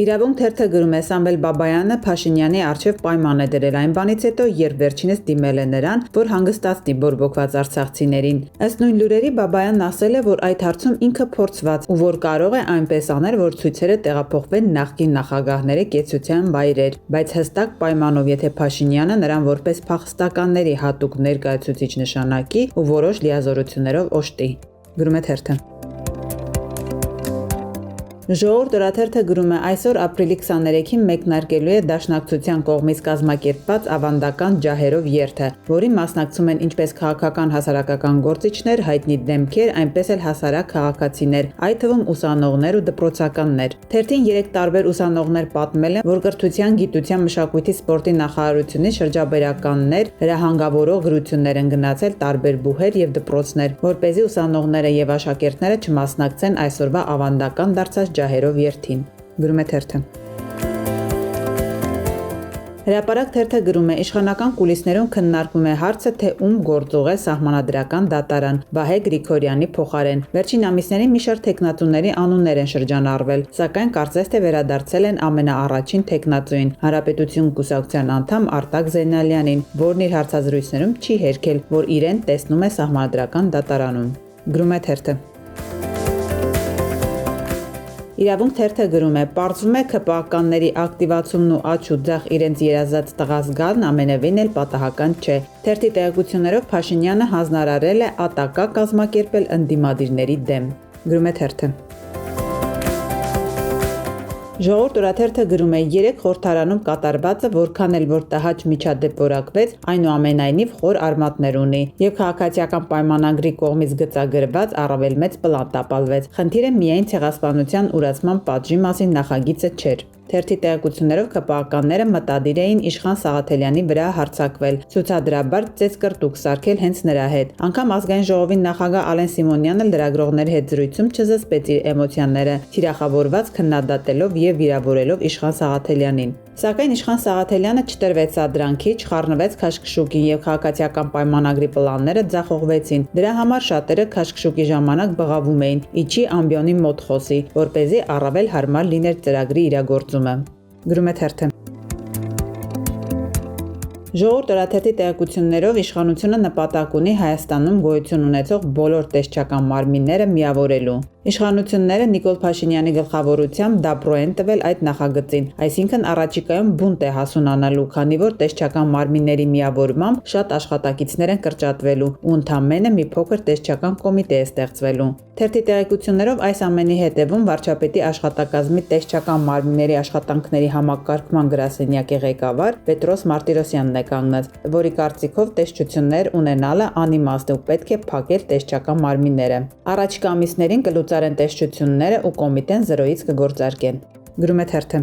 Իրավունք թերթը գրում է Սամվել Բաբայանը Փաշինյանի առջև պայման է դրել այն բանից հետո, երբ վերջինս դիմել է նրան, որ հանգստացնի բորբոքված արցախցիներին։ Ըստ նույն լուրերի Բաբայանն ասել է, որ այդ հարցում ինքը փորձված ու որ կարող է այնպես անել, որ ցույցերը տեղափոխվեն նախկին նախագահների կեցության վայրեր, բայց հստակ պայմանով, եթե Փաշինյանը նրան որպես փախստականների հատուկ ներկայացուցիչ նշանակի ու որոշ լիազորություններով օժտի։ Գրում է թերթը։ Ժողովուրդ օրաթերթը գրում է այսօր ապրիլի 23-ին մեկնարկելու է Դաշնակցության կողմից կազմակերպված ավանդական ջահերով երթը, որին մասնակցում են ինչպես քաղաքական հասարակական գործիչներ, հայտնի դեմքեր, այնպես էլ հասարակ քաղաքացիներ, այդ թվում ուսանողներ ու դպրոցականներ։ Թերթին 3 տարբեր ուսանողներ պատմել են, որ կրթության, գիտության, մշակույթի, սպորտի նախարարությունից շրջաբերականներ, հրահանգավորող գրություններ են գնացել տարբեր բուհեր եւ դպրոցներ, որպեսզի ուսանողները եւ աշակերտները չմասնակցեն այսօրվա ավանդական դարձած ջահերով երթին։ Գրում է թերթը։ Հրապարակ թերթը գրում է իշխանական կուլիսներում քննարկվում է հարցը, թե ում գործող է սահմանադրական դատարան Վահե Գրիգորյանի փոխարեն։ Վերջին ամիսներին մի շարք թեկնածուների անուններ են շրջանառվել, սակայն կարծես թե վերադարձել են ամենաառաջին թեկնածուին՝ Հանրապետություն կուսակցության անդամ Արտակ Զեյնալյանին, որն իր հարցազրույցներում չի հերքել, որ իրեն տեսնում է սահմանադրական դատարանում։ Գրում է թերթը։ Իրավունք թերթը գրում է. պարզվում է ՔՊԱ-ականների ակտիվացումն ու աճ ու ձախ իրենց երազած տղա զգալն ամենևին էլ պատահական չէ։ Թերթի տեղեկություններով Փաշինյանը հանձնարարել է ԱՏԱԿ կազմակերպել ընդդիմադիրների դեմ։ Գրում է թերթը։ Ժողովուրդ օրաթերթը գրում է. 3 խորհրդարանում կատարվածը որքան էլ որ տհաճ միջադեպ որակվեց, այնուամենայնիվ խոր արմատներ ունի եւ քաղաքացիական պայմանագրի կողմից գծագրված առավել մեծ պլան տապալվեց։ Խնդիրը միայն ցեղասպանության ուրացման պատժի մասին նախագիծը չէր։ Թերթի տեղեկություններով ԿՊԱ-ականները մտադիր էին Իշխան Սաղաթելյանի վրա հարձակվել, ցուցադրաբար ծեծկրտուկ սարքել հենց նրա հետ։ Անգամ ազգային ժողովի նախագահ Ալեն Սիմոնյանը լրագրողների հետ զրույցում չզսպեց իր էմոցիաները, թիրախավորված քննադատելով եւ վիրավորելով Իշխան Սաղաթելյանին։ Սակայն Իշխան Սաղաթելյանը չտրվեց սադրանքի, չխառնվեց քաշքշուկին եւ քաղաքացիական պայմանագրի պլանները ձախողվեցին։ Դրա համար շատերը քաշքշուկի ժամանակ բղավում էին՝ իջի ամբիոնի մոտ խոսի, որպեսզի առավել հարմար լիներ ծրագրի իրագործումը։ Գրում է թերթը։ Ժողովուրդ օրաթերթի տեղեկություններով իշխանությունը նպատակ ունի Հայաստանում գոյություն ունեցող բոլոր տեսչական մարմինները միավորելու։ Իշխանությունները Նիկոլ Փաշինյանի գլխավորությամբ դապրո են տվել այդ նախագծին, այսինքն առաջիկայում բունտ է հասունանալու, քանի որ տեսչական մարմինների միավորմամբ շատ աշխատակիցներ են կրճատվելու ու ընդամենը մի փոքր տեսչական կոմիտե է ստեղծվելու։ Թերթի տեղեկություններով այս ամենի հետևում վարչապետի աշխատակազմի տեսչական մարմինների աշխատանքների համակարգման գրասենյակի ղեկավար Պետրոս Մարտիրոսյանն է կանգնած, որի կարծիքով տեսչություններ ունենալը անիմաստ է ու պետք է փակել տեսչական մարմինները։ Առաջիկա ամիսներին կլուծարեն տեսչությունները ու կոմիտեն զրոյից կգործարկեն։ Գրում է թերթը։